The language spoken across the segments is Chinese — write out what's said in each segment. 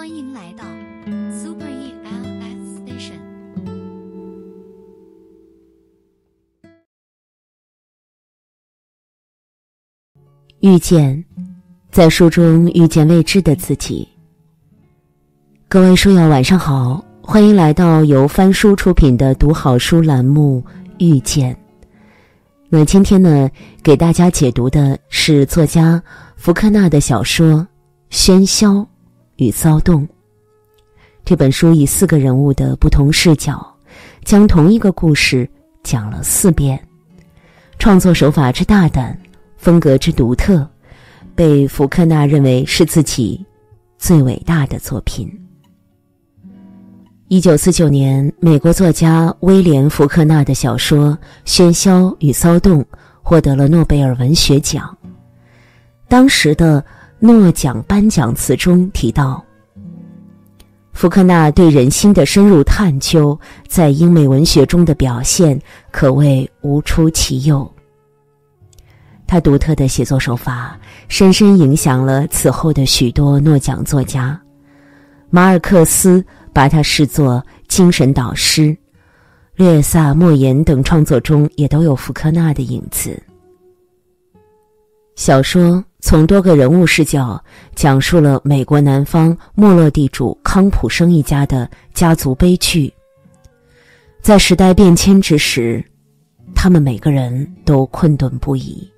欢迎来到 Super ELS Station。 遇见，在书中遇见未知的自己。各位书友晚上好，欢迎来到由翻书出品的读好书栏目遇见。那今天呢，给大家解读的是作家福克纳的小说《喧嚣与骚动》。这本书以4个人物的不同视角，将同一个故事讲了4遍，创作手法之大胆，风格之独特，被福克纳认为是自己最伟大的作品。1949年，美国作家威廉·福克纳的小说《喧嚣与骚动》获得了诺贝尔文学奖。当时的诺奖颁奖词中提到，福克纳对人心的深入探究，在英美文学中的表现可谓无出其右。他独特的写作手法深深影响了此后的许多诺奖作家，马尔克斯把他视作精神导师，略萨、莫言等创作中也都有福克纳的影子。小说从多个人物视角讲述了美国南方没落地主康普生一家的家族悲剧。在时代变迁之时，他们每个人都困顿不已，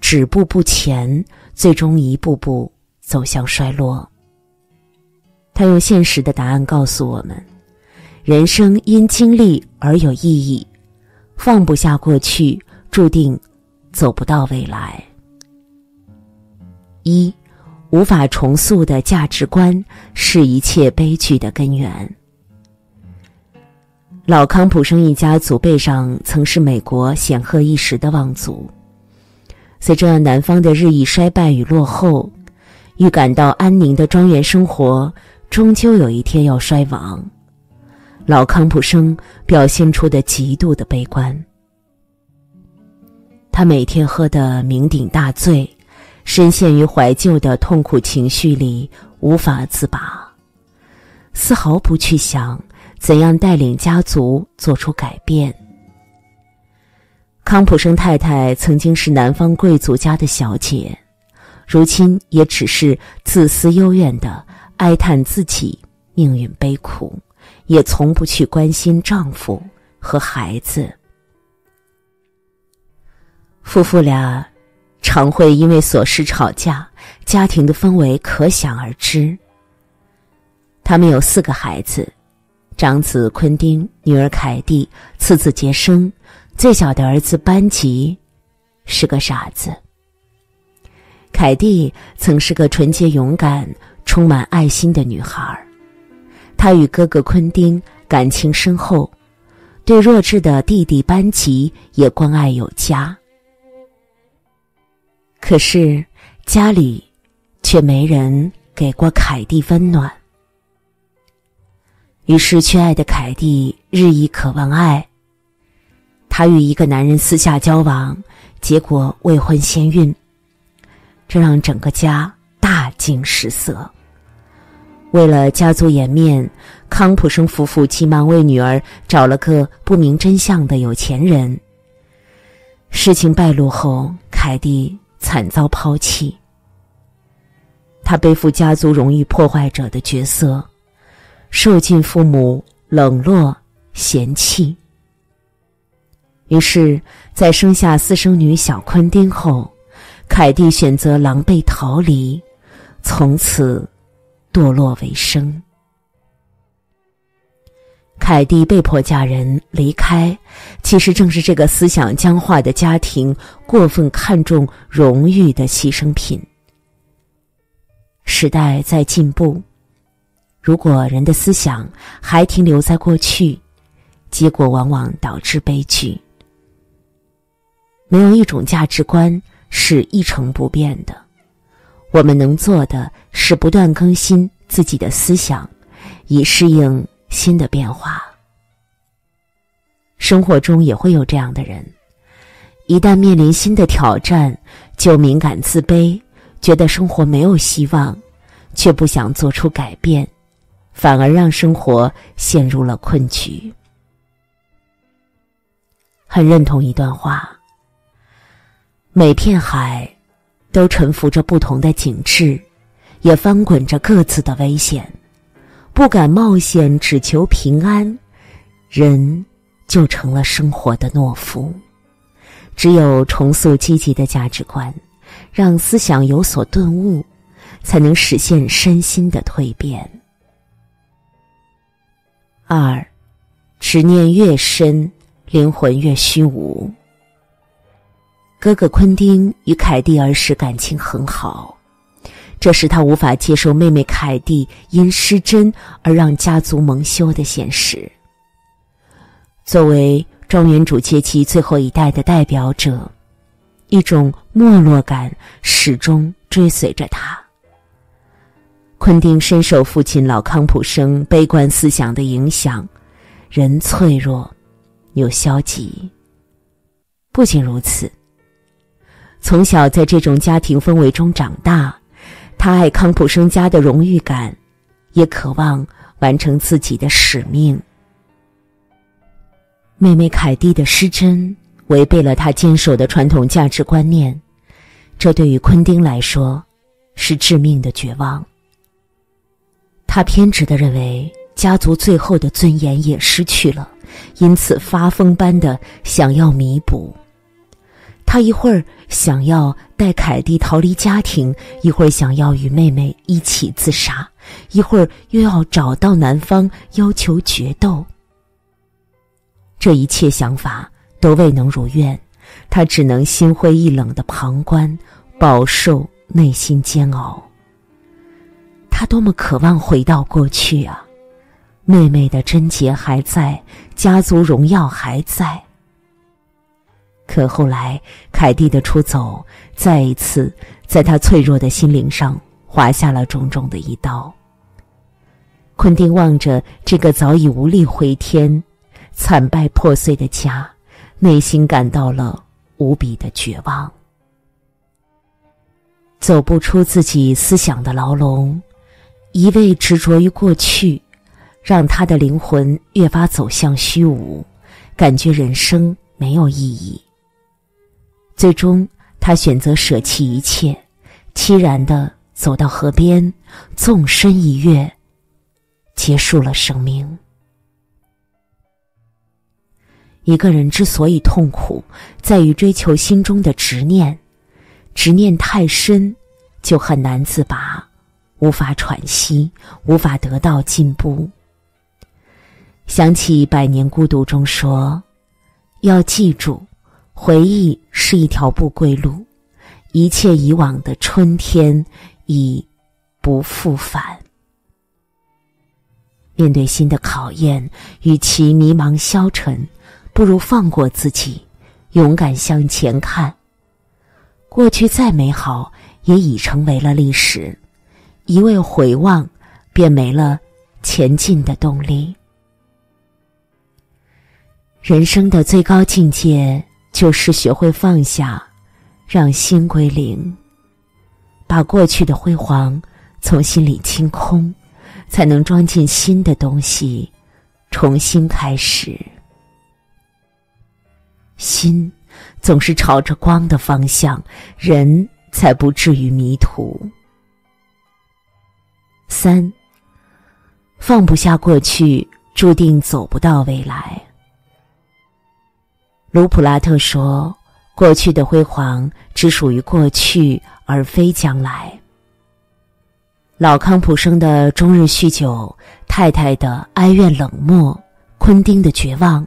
止步不前，最终一步步走向衰落。他用现实的答案告诉我们，人生因经历而有意义，放不下过去，注定走不到未来。1. 无法重塑的价值观是一切悲剧的根源。老康普生一家祖辈上曾是美国显赫一时的望族，随着南方的日益衰败与落后，预感到安宁的庄园生活终究有一天要衰亡，老康普生表现出的极度的悲观。他每天喝得酩酊大醉，深陷于怀旧的痛苦情绪里无法自拔，丝毫不去想怎样带领家族做出改变。康普生太太曾经是南方贵族家的小姐，如今也只是自私幽怨的哀叹自己命运悲苦，也从不去关心丈夫和孩子。夫妇俩常会因为琐事吵架，家庭的氛围可想而知。他们有4个孩子，长子昆丁，女儿凯蒂，次子杰生，最小的儿子班吉是个傻子。凯蒂曾是个纯洁勇敢、充满爱心的女孩，她与哥哥昆丁感情深厚，对弱智的弟弟班吉也关爱有加。可是家里却没人给过凯蒂温暖，于是缺爱的凯蒂日益渴望爱。她与一个男人私下交往，结果未婚先孕，这让整个家大惊失色。为了家族颜面，康普生夫妇急忙为女儿找了个不明真相的有钱人。事情败露后，凯蒂惨遭抛弃。她背负家族荣誉破坏者的角色，受尽父母冷落嫌弃。于是在生下私生女小昆丁后，凯蒂选择狼狈逃离，从此堕落为生。凯蒂被迫嫁人离开，其实正是这个思想僵化的家庭过分看重荣誉的牺牲品。时代在进步，如果人的思想还停留在过去，结果往往导致悲剧。没有一种价值观是一成不变的，我们能做的是不断更新自己的思想，以适应新的变化。生活中也会有这样的人，一旦面临新的挑战，就敏感自卑，觉得生活没有希望，却不想做出改变，反而让生活陷入了困局。很认同一段话：每片海都沉浮着不同的景致，也翻滚着各自的危险。不敢冒险，只求平安，人就成了生活的懦夫。只有重塑积极的价值观，让思想有所顿悟，才能实现身心的蜕变。2. 执念越深，灵魂越虚无。哥哥昆汀与凯蒂儿时感情很好，这是他无法接受妹妹凯蒂因失贞而让家族蒙羞的现实。作为庄园主阶级最后一代的代表者，一种没落感始终追随着他。昆汀深受父亲老康普生悲观思想的影响，人脆弱又消极。不仅如此，从小在这种家庭氛围中长大，他爱康普生家的荣誉感，也渴望完成自己的使命。妹妹凯蒂的失贞违背了他坚守的传统价值观念，这对于昆汀来说是致命的绝望。他偏执地认为家族最后的尊严也失去了，因此发疯般的想要弥补。他一会儿想要带凯蒂逃离家庭，一会儿想要与妹妹一起自杀，一会儿又要找到男方要求决斗。这一切想法都未能如愿，他只能心灰意冷地旁观，饱受内心煎熬。他多么渴望回到过去啊！妹妹的贞洁还在，家族荣耀还在。可后来凯蒂的出走再一次在他脆弱的心灵上划下了重重的一刀。昆汀望着这个早已无力回天、惨败破碎的家，内心感到了无比的绝望。走不出自己思想的牢笼，一味执着于过去，让他的灵魂越发走向虚无，感觉人生没有意义。最终他选择舍弃一切，凄然地走到河边，纵身一跃，结束了生命。一个人之所以痛苦，在于追求心中的执念，执念太深，就很难自拔，无法喘息，无法得到进步。想起《百年孤独》中说，要记住，回忆是一条不归路，一切以往的春天已不复返。面对新的考验，与其迷茫消沉，不如放过自己，勇敢向前看。过去再美好，也已成为了历史，一味回望，便没了前进的动力。人生的最高境界，就是学会放下，让心归零，把过去的辉煌从心里清空，才能装进新的东西，重新开始。心总是朝着光的方向，人才不至于迷途。3. 放不下过去，注定走不到未来。卢普拉特说，过去的辉煌只属于过去，而非将来。老康普生的终日酗酒，太太的哀怨冷漠，昆汀的绝望，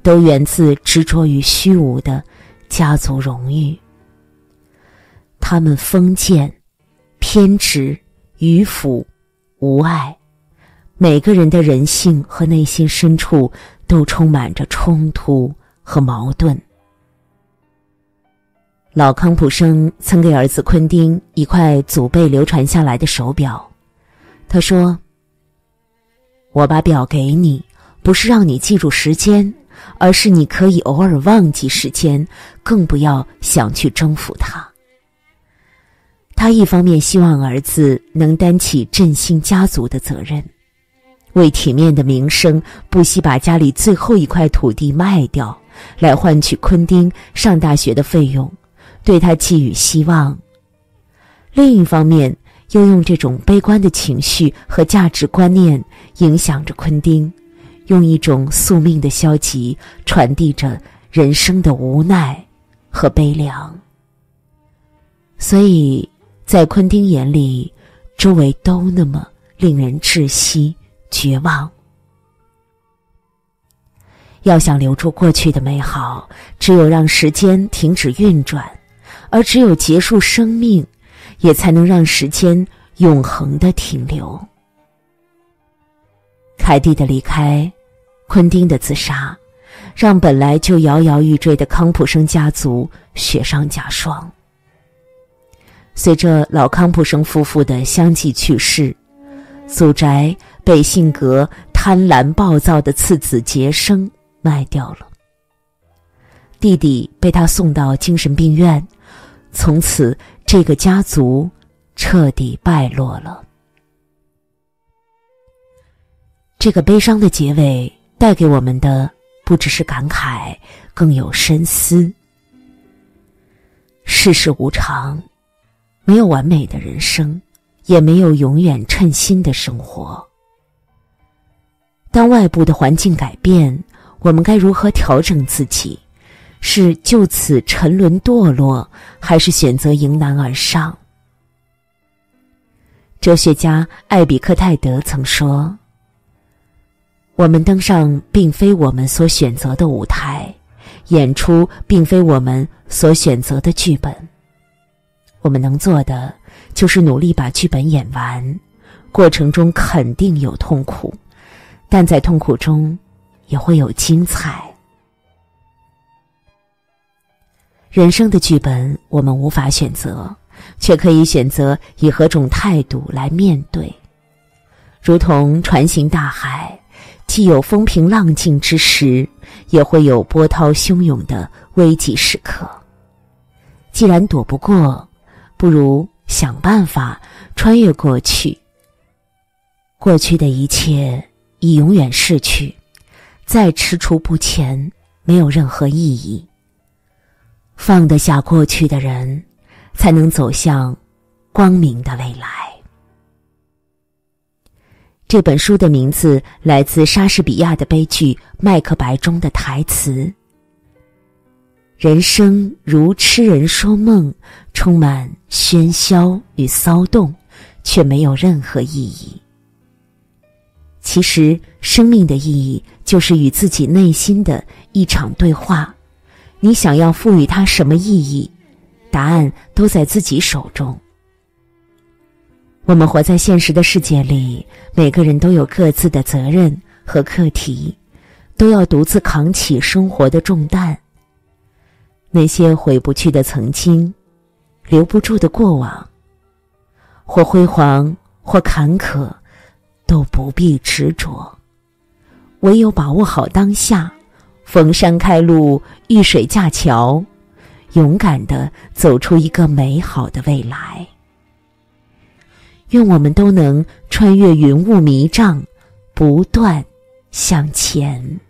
都源自执着于虚无的家族荣誉。他们封建、偏执、迂腐、无爱，每个人的人性和内心深处都充满着冲突和矛盾。老康普生曾给儿子昆汀一块祖辈流传下来的手表，他说，我把表给你，不是让你记住时间，而是你可以偶尔忘记时间，更不要想去征服它。他一方面希望儿子能担起振兴家族的责任，为体面的名声不惜把家里最后一块土地卖掉，来换取昆丁上大学的费用，对他寄予希望。另一方面又用这种悲观的情绪和价值观念影响着昆丁，用一种宿命的消极传递着人生的无奈和悲凉。所以在昆丁眼里，周围都那么令人窒息绝望。要想留住过去的美好，只有让时间停止运转，而只有结束生命，也才能让时间永恒地停留。凯蒂的离开，昆丁的自杀，让本来就摇摇欲坠的康普生家族雪上加霜。随着老康普生夫妇的相继去世，祖宅被性格贪婪暴躁的次子杰生卖掉了，弟弟被他送到精神病院，从此这个家族彻底败落了。这个悲伤的结尾带给我们的不只是感慨，更有深思。世事无常，没有完美的人生，也没有永远称心的生活。当外部的环境改变，我们该如何调整自己？是就此沉沦堕落，还是选择迎难而上？哲学家艾比克泰德曾说，我们登上并非我们所选择的舞台，演出并非我们所选择的剧本。我们能做的就是努力把剧本演完，过程中肯定有痛苦，但在痛苦中也会有精彩。人生的剧本我们无法选择，却可以选择以何种态度来面对。如同船行大海，既有风平浪静之时，也会有波涛汹涌的危急时刻。既然躲不过，不如想办法穿越过去。过去的一切已永远逝去，再踟蹰不前没有任何意义。放得下过去的人，才能走向光明的未来。这本书的名字来自莎士比亚的悲剧《麦克白》中的台词：人生如痴人说梦，充满喧嚣与骚动，却没有任何意义。其实生命的意义就是与自己内心的一场对话，你想要赋予它什么意义，答案都在自己手中。我们活在现实的世界里，每个人都有各自的责任和课题，都要独自扛起生活的重担。那些回不去的曾经，留不住的过往，或辉煌或坎坷，都不必执着，唯有把握好当下，逢山开路，遇水架桥，勇敢地走出一个美好的未来。愿我们都能穿越云雾迷障，不断向前。